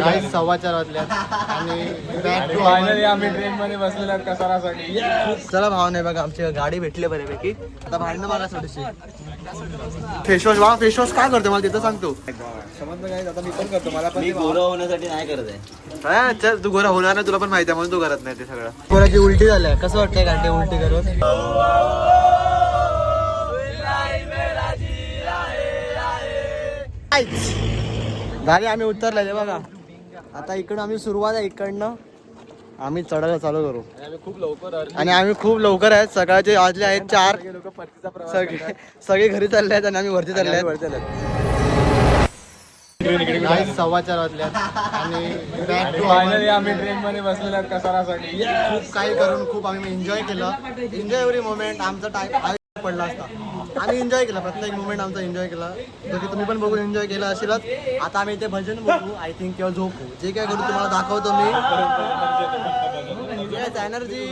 काही 4:15 वाजल्यात आणि बॅक टू फायनली आम्ही ट्रेन मध्ये बसलेलो आहोत कसारासाठी. चला भाव नाही बघा आमची गाडी भेटली बऱ्यापैकी. आता भांडणं मारा थोडीशी. फेसवॉश वा फेसवॉश काय करतो मला तिथं सांगतो. समजलं काय आता मी पण करतो. मला पण गोरा होण्यासाठी नाही करत आहे. चल तू गोरा होणार नाही तुला पण माहिती आहे म्हणून तू करत नाही ते सगळं. गोराची उलटी झाल्या कसं वाटतंय घंटे उलटी करून. गाडी आम्ही उतरलेले बघा. आता इकडं आम्ही सुरुवात आहे इकडनं आम्ही चढायला चालू करू. आणि आम्ही खूप लवकर आहेत. सकाळचे वाजले आहेत 4. सगळे घरी चालले आहेत आणि आम्ही वरती चालले आहेत. 4:15 वाजल्यात आणि बॅक टू फायनली आम्ही ट्रेन मध्ये बसलेलो आहोत कसारासाठी. खूप काही करून खूप आम्ही एन्जॉय केलं. Enjoy every moment. आमचा टाइम पडला असता. आम्ही एन्जॉय केला प्रत्येक मोमेंट आमचा एन्जॉय केला. जो की तुम्ही पण बघून एन्जॉय केला असेलच. आता आम्ही इथे भजन बघू आय थिंक किंवा झोपू जे काय करू तुम्हाला दाखवतो मी. एनर्जी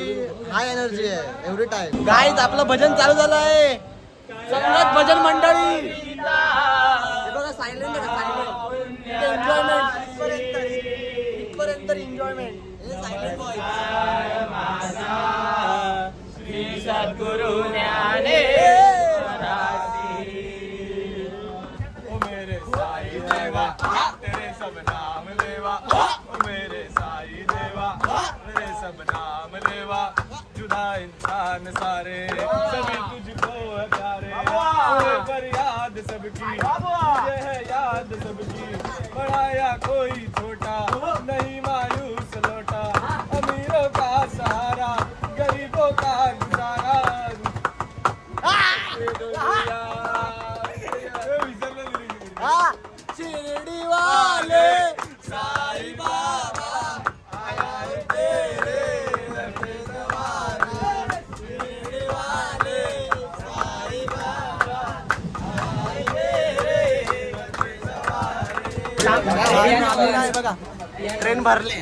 हाय एनर्जी आहे एव्हरी टाइम. गाईज आपलं भजन चालू झालं आहे. संगत भजन मंडळी बघा सायलेंट आहे सायलेंट. एन्जॉयमेंट इथपर्यंत एन्जॉयमेंट. Silent boy. सद्गुरु ज्ञाने ओ मेरे साईं देवा तेरे सब नाम लेवा. ओ मेरे साईं देवा तेरे सब नाम लेवा. जुदा इंसान सारे सभी तुझको है प्यारे. तुझे फरियाद सबकी तुझे है याद सबकी. बड़ा या कोई छोटा नहीं मायूस लौटा. अमीरों का सहारा गरीबों का गुजारा. शिर्डी वाले साईं बाबा आए तेरे दरबार. शिर्डी वाले साईं बाबा आए तेरे दरबार. बघा ट्रेन भरले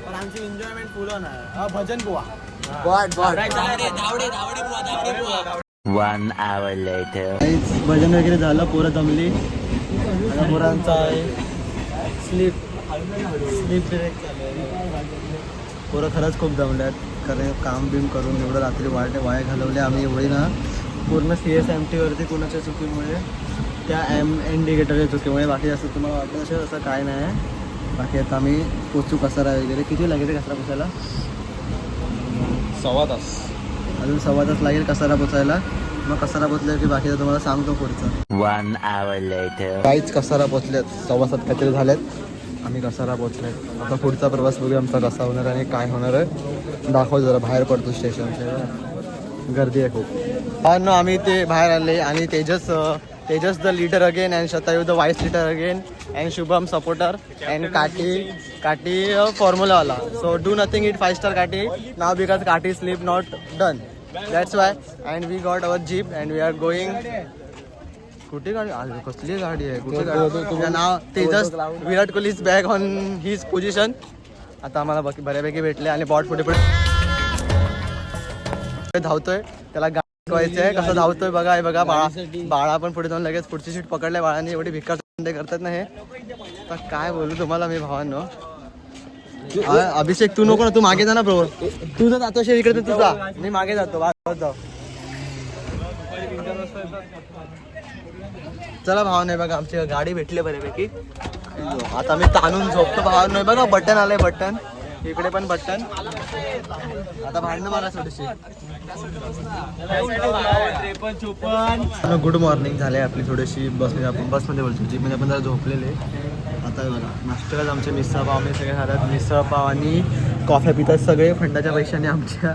पण आमची एन्जॉयमेंट फुल होणार. भजन बुवा One hour later. भजन वगैरे झालं. पोरं जमली. आता पोरांचा आहे स्लीप ब्रेक चालू आहे. पोरं खरंच खूप जमल्यात. कारण काम बिम करून एवढं रात्री वाया घालवले आम्ही. एवढी ना पूर्ण CSMT वरती कोणाच्या चुकीमुळे त्या इंडिकेटरच्या चुकीमुळे. बाकी जास्त तुम्हाला वाटत असेल असं काय नाही आहे. बाकी आता आम्ही पोचू कसारा वगैरे. किती लागेल कसारा पोचायला. 1.25 तास. अजून 1.25 तास लागेल कसारा पोचायला. मग कसारा पोचल्या की बाकीचं तुम्हाला सांगतो पुढचं. 1 hour later. काहीच कसारा पोचल्यात. 7:15 काहीतरी झाल्यात. आम्ही कसारा पोचलोय. आता पुढचा प्रवास बघूया आमचा कसा होणार आणि काय होणार आहे. दाखव जरा बाहेर पडतो स्टेशनच्या. गर्दी आहे खूप. हा ना आम्ही ते बाहेर आले आणि Tejas the leader again and Shatayu the vice leader again and Shubham supporter and Kati फॉर्म्युलावाला. So do nothing it 5 star Kati now because Kati sleep not done. That's why and we got our jeep and we are going. कुठे गाडी कसली गाडी आहे कुठे गाडी. तुझं नाव Tejas. Virat Kohli is back on his position. आता आम्हाला बऱ्यापैकी भेटले आणि बॉट पुढे धावतोय. त्याला गाडी शिकवायचं आहे कसं धावतोय बघा. हे बघा बाळा पण पुढे जाऊन लगेच पुढची सीट पकडलाय. बाळाने एवढी भिकार करतात ना हे. आता काय बोलू तुम्हाला मी भावांनो. अभिषेक तू नको ना. तू मागे जा ना ब्रो. तू जर जातो इकडे तर तुझा मी मागे जातो. जाऊ चला भाव नाही बघा आमची गाडी भेटली बऱ्यापैकी. आता मी ताणून झोपतो भाव नाही बघा. बटन आलंय बटन. इकडे पण बटन. आता भांडणं मारा थोडीशी. गुड मॉर्निंग झाले आपली थोडीशी. बसमध्ये बोलतो जीपमध्ये आपण जरा झोपलेले. आता बघा नाश्त्यालाच आमचे मिसळ पाव आम्ही सगळे खातात. मिसळ पाव आणि कॉफ्या पितात सगळे फंडाच्या पैशाने आमच्या.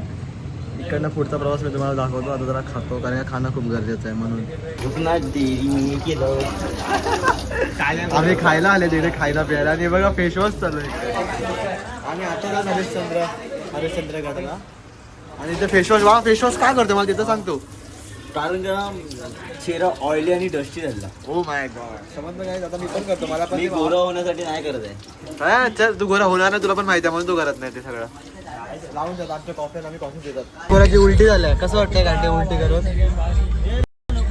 इकडनं पुढचा प्रवास मी तुम्हाला दाखवतो. आता जरा खातो कारण खाणं खूप गरजेचं आहे म्हणून. आम्ही खायला आले तिकडे खायला प्यायला. आणि बघा फेसवॉश चालू आहे. आम्ही आता हरिश्चंद्र घाटला आणि इथे फेसवॉश फेसवॉश काय करतो मला तिथं सांगतो. कारण चेहरा ऑइली आणि डस्टी झाला. Oh my God. समजलं काय आता मी पण करतो. मला पण गोरा होण्यासाठी नाही करत आहे. चल तू गोरा होणार नाही तुला पण माहिती आहे म्हणून तू करत नाही ते सगळं. लावून जातात आमच्या कॉफी आम्ही कॉफी देतात. गोराची उलटी झाल्या कसं वाटतंय घंटे उलटी करून.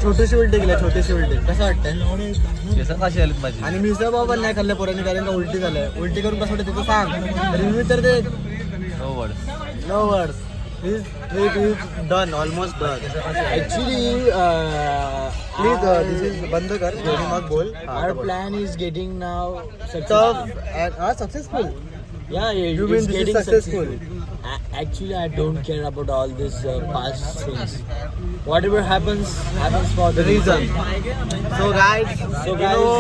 छोटीशी उलटी केली छोटीशी उलटी कसं वाटतंय केस कशी आलीत माझी आणि मिसळ पाव पण नाही खाल्ले पोरांनी कारण का उलटी झालंय उलटी करून कसं वाटतं तिथं सांग रिव्ह्यू तर ते no word no words It is done, almost done. Actually, Please, this is बंद कर दोन्ही मग बोल our plan is getting now tough successful. and successful. Yeah, You it's mean this is getting successful? Actually, I don't care about all this past things. Whatever happens, happens for the reason. So guys, So you guys, know,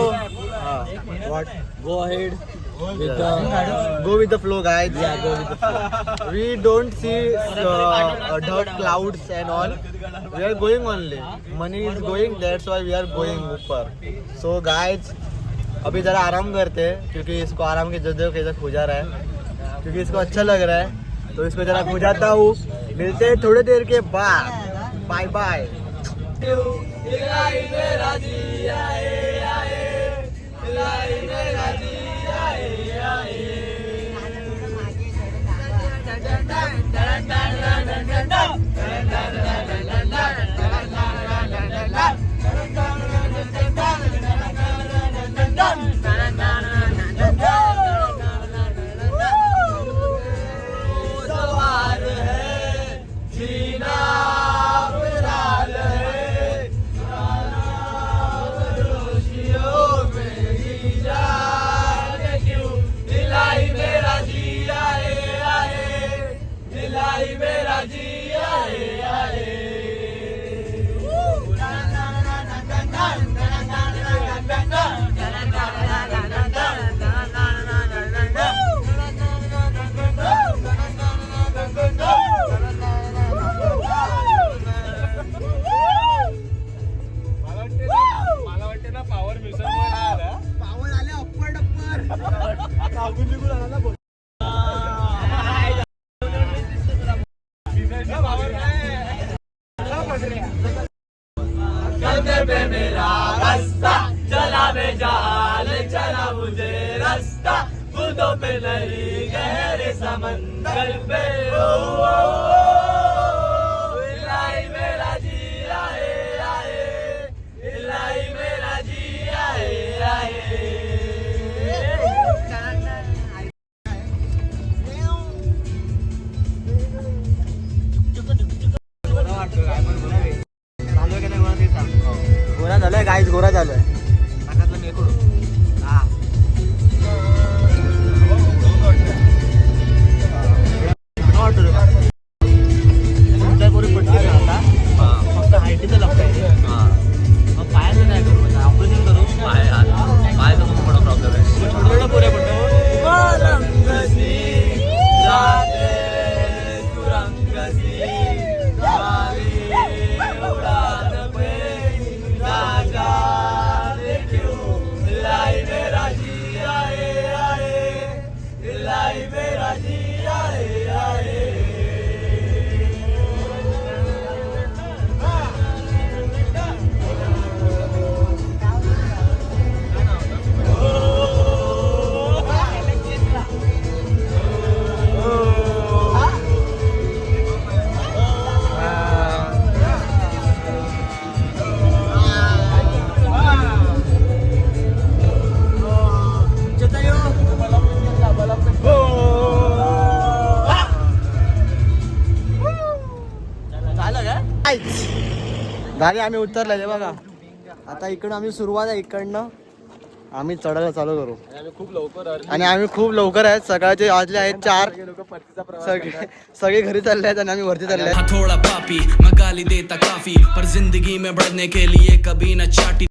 what? go ahead with the Go with the flow, guys. yeah, go with the flow. We don't see dark clouds and all. We are going only. Money is going. That's why we are going ऊपर. So guys, अभी जरा आराम करते हैं क्योंकि इसको आराम की जरूरत खुजा रहा है क्योंकि इसको अच्छा लग रहा है तो इसको जरा खुजाता हूँ. मिलते हैं थोड़ी देर के बाद. Bye bye. मला वाटते ना पावर मिसळ पावर आले अप्पर अजून निघून आला ना कंधे पे मेरा रास्ता चला बेजाल चला मुझे रास्ता बूंदों पे नहीं गहरे समंदर पे इलाही मेरा जी आए आए इलाही मेरा जी आए आए गोरा झालोय गाईज गोरा झालोय फक्त हायटीचं लागतंय मग पायाचं नाही करू ऑपरेशन करू पायाचा खूप मोठा प्रॉब्लेम आहे छोटा पुरे पडतो गाडी आम्ही उतरलेले बघा आता इकडं आम्ही सुरुवात आहे इकडनं आम्ही चढायला चालू करू आणि आम्ही खूप लवकर आहेत सकाळचे वाजले आहेत 4 सगळे घरी चालले आहेत आणि आम्ही वरती चालले आहेत थोड़ा पापी मैं गाली देता काफी पर जिंदगी में बढ़ने के लिए कभी न चाटी